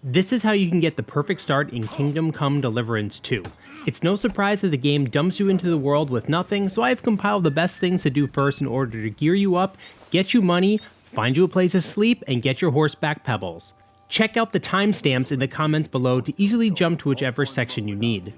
This is how you can get the perfect start in Kingdom Come Deliverance 2. It's no surprise that the game dumps you into the world with nothing, so I've compiled the best things to do first in order to gear you up, get you money, find you a place to sleep, and get your horseback pebbles. Check out the timestamps in the comments below to easily jump to whichever section you need.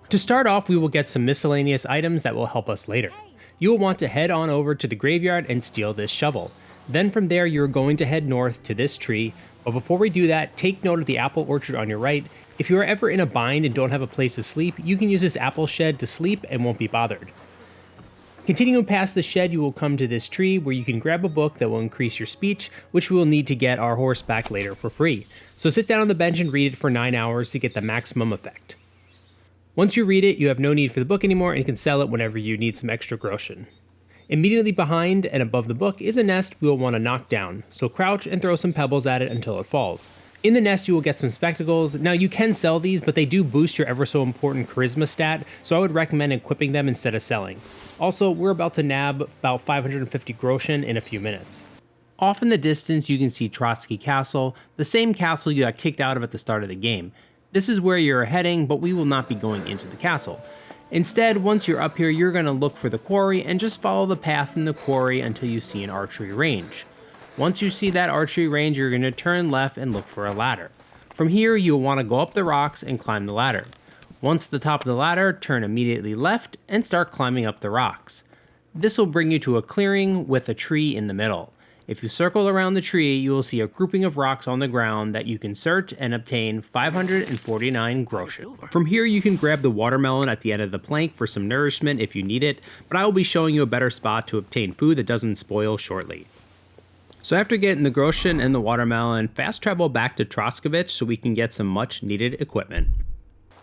To start off, we will get some miscellaneous items that will help us later. You will want to head on over to the graveyard and steal this shovel. Then from there, you're going to head north to this tree, but before we do that, take note of the apple orchard on your right. If you are ever in a bind and don't have a place to sleep, you can use this apple shed to sleep and won't be bothered. Continuing past the shed, you will come to this tree where you can grab a book that will increase your speech, which we will need to get our horse back later for free. So sit down on the bench and read it for 9 hours to get the maximum effect. Once you read it, you have no need for the book anymore and you can sell it whenever you need some extra groschen. Immediately behind and above the book is a nest we will want to knock down, so crouch and throw some pebbles at it until it falls. In the nest you will get some spectacles. Now you can sell these, but they do boost your ever so important charisma stat, so I would recommend equipping them instead of selling. Also, we're about to nab about 550 groschen in a few minutes. Off in the distance you can see Trotsky Castle, the same castle you got kicked out of at the start of the game. This is where you're heading, but we will not be going into the castle. Instead, once you're up here, you're going to look for the quarry and just follow the path in the quarry until you see an archery range. Once you see that archery range, you're going to turn left and look for a ladder. From here, you'll want to go up the rocks and climb the ladder. Once at the top of the ladder, turn immediately left and start climbing up the rocks. This will bring you to a clearing with a tree in the middle. If you circle around the tree, you will see a grouping of rocks on the ground that you can search and obtain 549 groschen. From here, you can grab the watermelon at the end of the plank for some nourishment if you need it, but I will be showing you a better spot to obtain food that doesn't spoil shortly. So after getting the groschen and the watermelon, fast travel back to Troskovich so we can get some much needed equipment.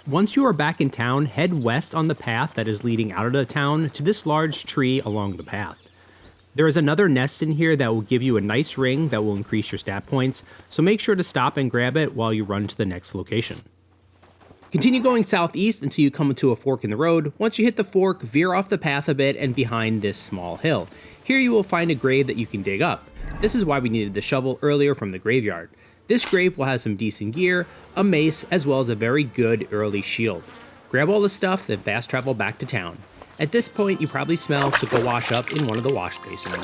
Once you are back in town, head west on the path that is leading out of the town to this large tree along the path. There is another nest in here that will give you a nice ring that will increase your stat points, so make sure to stop and grab it while you run to the next location. Continue going southeast until you come to a fork in the road. Once you hit the fork, veer off the path a bit and behind this small hill. Here you will find a grave that you can dig up. This is why we needed the shovel earlier from the graveyard. This grave will have some decent gear, a mace, as well as a very good early shield. Grab all the stuff, then fast travel back to town. At this point, you probably smell, so go wash up in one of the wash basins.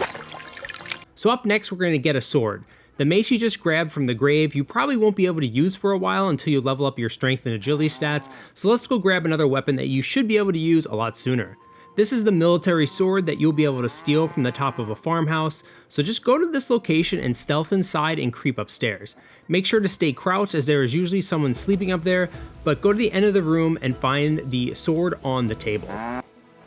So up next, we're going to get a sword. The mace you just grabbed from the grave, you probably won't be able to use for a while until you level up your strength and agility stats, so let's go grab another weapon that you should be able to use a lot sooner. This is the military sword that you'll be able to steal from the top of a farmhouse, so just go to this location and stealth inside and creep upstairs. Make sure to stay crouched as there is usually someone sleeping up there, but go to the end of the room and find the sword on the table.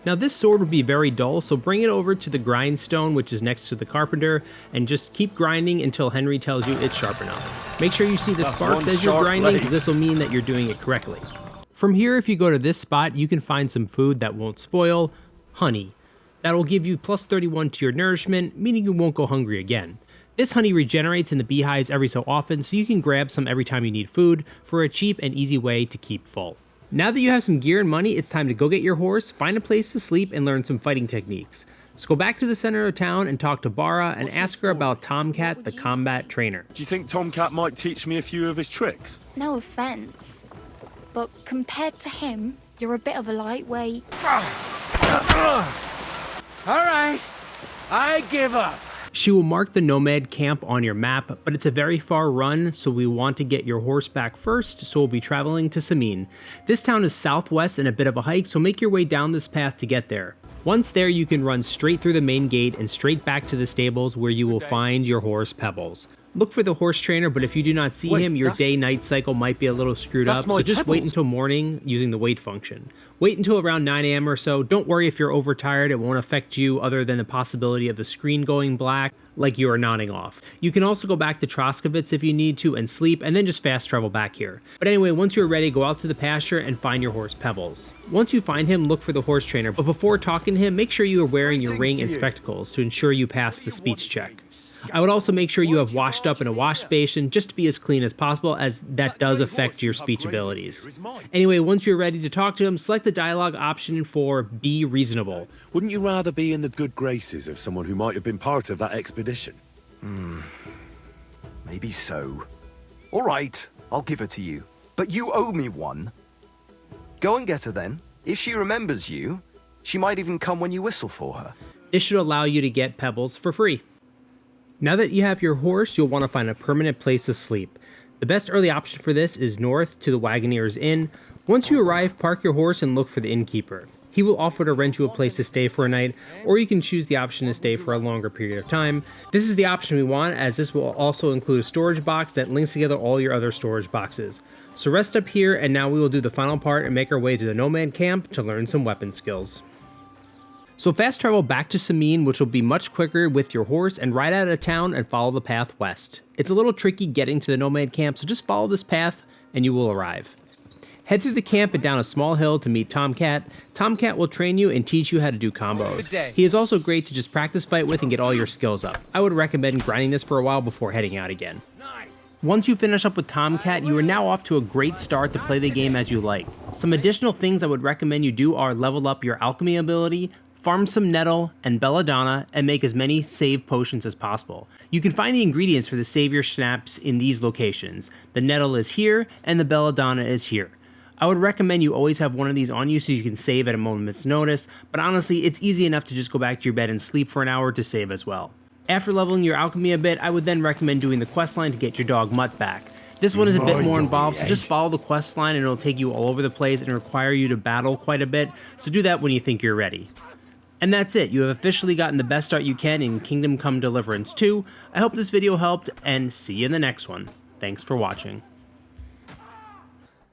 Now this sword would be very dull, so bring it over to the grindstone which is next to the carpenter and just keep grinding until Henry tells you it's sharp enough. Make sure you see the sparks as you're grinding because this will mean that you're doing it correctly. From here, if you go to this spot, you can find some food that won't spoil, honey. That will give you plus 31 to your nourishment, meaning you won't go hungry again. This honey regenerates in the beehives every so often, so you can grab some every time you need food for a cheap and easy way to keep full. Now that you have some gear and money, it's time to go get your horse, find a place to sleep, and learn some fighting techniques. So go back to the center of town and talk to Bara and ask her about Tomcat, the combat trainer. Do you think Tomcat might teach me a few of his tricks? No offense, but compared to him, you're a bit of a lightweight. Alright, I give up. She will mark the nomad camp on your map, but it's a very far run, so we want to get your horse back first, so we'll be traveling to Samin. This town is southwest and a bit of a hike, so make your way down this path to get there. Once there, you can run straight through the main gate and straight back to the stables where you will find your horse Pebbles. Look for the horse trainer, but if you do not see him, your day-night cycle might be a little screwed up, so just wait until morning using the wait function. Wait until around 9 AM or so. Don't worry if you're overtired, it won't affect you other than the possibility of the screen going black, like you are nodding off. You can also go back to Troskovitz if you need to and sleep, and then just fast travel back here. But anyway, once you're ready, go out to the pasture and find your horse Pebbles. Once you find him, look for the horse trainer, but before talking to him, make sure you are wearing your ring and spectacles to ensure you pass the speech check. I would also make sure you have washed up in a wash station just to be as clean as possible, as that does affect your speech abilities. Anyway, once you're ready to talk to him, select the dialogue option for Be Reasonable. Wouldn't you rather be in the good graces of someone who might have been part of that expedition? Maybe so. All right, I'll give her to you. But you owe me one. Go and get her then. If she remembers you, she might even come when you whistle for her. This should allow you to get pebbles for free. Now that you have your horse, you'll want to find a permanent place to sleep. The best early option for this is north to the Wagoneer's Inn. Once you arrive, park your horse and look for the innkeeper. He will offer to rent you a place to stay for a night, or you can choose the option to stay for a longer period of time. This is the option we want, as this will also include a storage box that links together all your other storage boxes. So rest up here, and now we will do the final part and make our way to the Nomad camp to learn some weapon skills. So fast travel back to Sameen, which will be much quicker with your horse, and ride out of town and follow the path west. It's a little tricky getting to the Nomad camp, so just follow this path and you will arrive. Head through the camp and down a small hill to meet Tomcat. Tomcat will train you and teach you how to do combos. He is also great to just practice fight with and get all your skills up. I would recommend grinding this for a while before heading out again. Once you finish up with Tomcat, you are now off to a great start to play the game as you like. Some additional things I would recommend you do are level up your alchemy ability, farm some nettle and belladonna, and make as many save potions as possible. You can find the ingredients for the savior schnapps in these locations. The nettle is here, and the belladonna is here. I would recommend you always have one of these on you so you can save at a moment's notice, but honestly, it's easy enough to just go back to your bed and sleep for an hour to save as well. After leveling your alchemy a bit, I would then recommend doing the questline to get your dog Mutt back. This one is a bit more involved, so just follow the questline and it'll take you all over the place and require you to battle quite a bit, so do that when you think you're ready. And that's it, you have officially gotten the best start you can in Kingdom Come Deliverance 2. I hope this video helped, and see you in the next one. Thanks for watching.